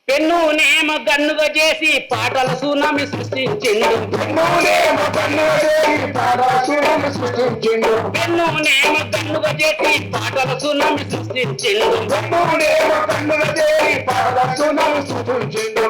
పెన్నునేమ గన్నుగా చేసి పాటల సునామి సృష్టించిండు. పెన్నునేమ గన్నుగా చేసి పాటల సునామి సృష్టించిండు. పెన్నునేమ గన్నుగా చేసి పాటల సునామి సృష్టించిండు. పెన్నునేమ గన్నుగా చేసి పాటల సునామి సృష్టించిండు.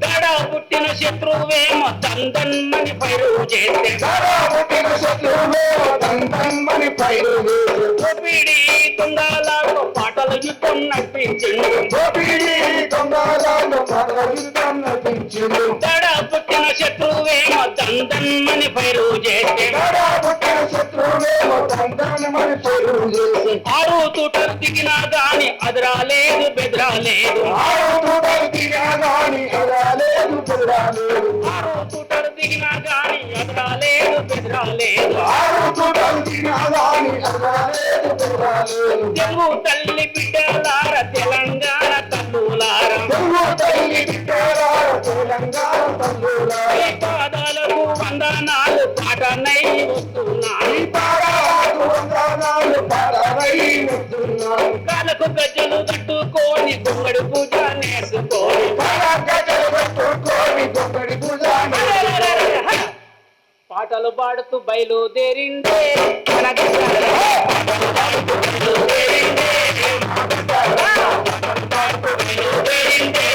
దడ పుట్టిన శత్రువేమో దందన్మని పైరు చేస్తే, దడ పుట్టిన శత్రువేమో దందన్మని పైరు చేస్తే, దోపిడి దొంగలాతో పాటల యుద్ధం నడిపించిండు. దోపిడి దొంగలాతో పాటల యుద్ధం నడిపించిండు. దడ పుట్టిన శత్రువేమో దందన్మని పైరు చేస్తే, దడ పుట్టిన శత్రువేమో దందన్మని పైరు చేస్తే, ఆరు తూటలు దిగినా గాని అదరాలేదు బెదరాలేదు. ఆరు తూటలు దిగినా గాని అదరాలేదు బెదరాలేదు. ఆరు తూటలు దిగినా గాని అదరాలేదు బెదరాలేదు. ఆరు తూటలు దిగినా గాని అదరాలేదు బెదరాలేదు. తెలుగు తల్లి బిడ్డలార తెలంగాణ తల్లులార, తెలుగు తల్లి బిడ్డలార తెలంగాణ తల్లులార, ఈ పాదాలకు వందనాలు పాటనై వస్తున్నాను. ఈ పాదాలకు వందనాలు పాటనై వస్తున్నాను. కాలకు గజ్జలు కట్టుకొని గుమ్మడి పూజ నేర్చుకోని, గజలు కట్టుకొని గొప్పడి పూజ పాటలు పాడుతూ బయలుదేరిందే మన గడ్డ. పాటలు పాడుతూ బయలుదేరిందే బయలుదేరిందే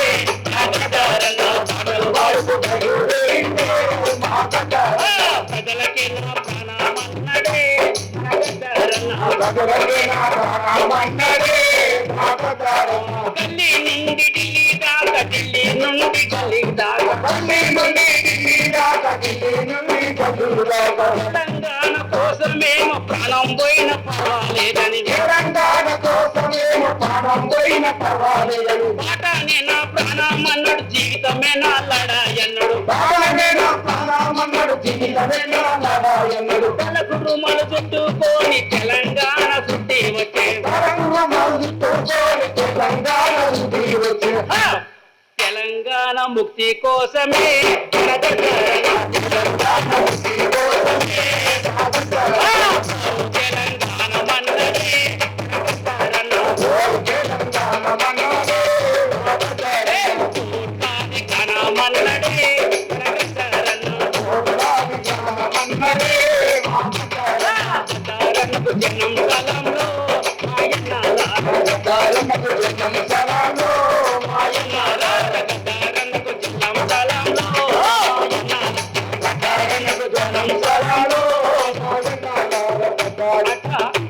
నా గడ్డారన్న. పాటలు పాడుతూ ప్రజలకే నా ప్రాణమన్నడే నా గడ్డారన్న. గల్లీ నుండి ఢిల్లీ దాకా, ఢిల్లీ నుండి గల్లీ దాకా, తెలంగాణ కోసమేమో ప్రాణం పోయిన పర్వాలేదని, తెలంగాణ కోసమేమో ప్రాణం పోయిన పర్వాలేదని, పాటనే నా ప్రాణం అన్నాడు, జీవితమే నా లడాయి అన్నాడు. పాటనే నా ప్రాణం అన్నాడు, జీవితమే నా లడాయి అన్నాడు. తలకు రుమాలు చుట్టుకొని తెలంగాణ చుట్టి వచ్చే, తెలంగాణ ముక్తి కోసమే తెలంగాణ ముక్తి కోసమే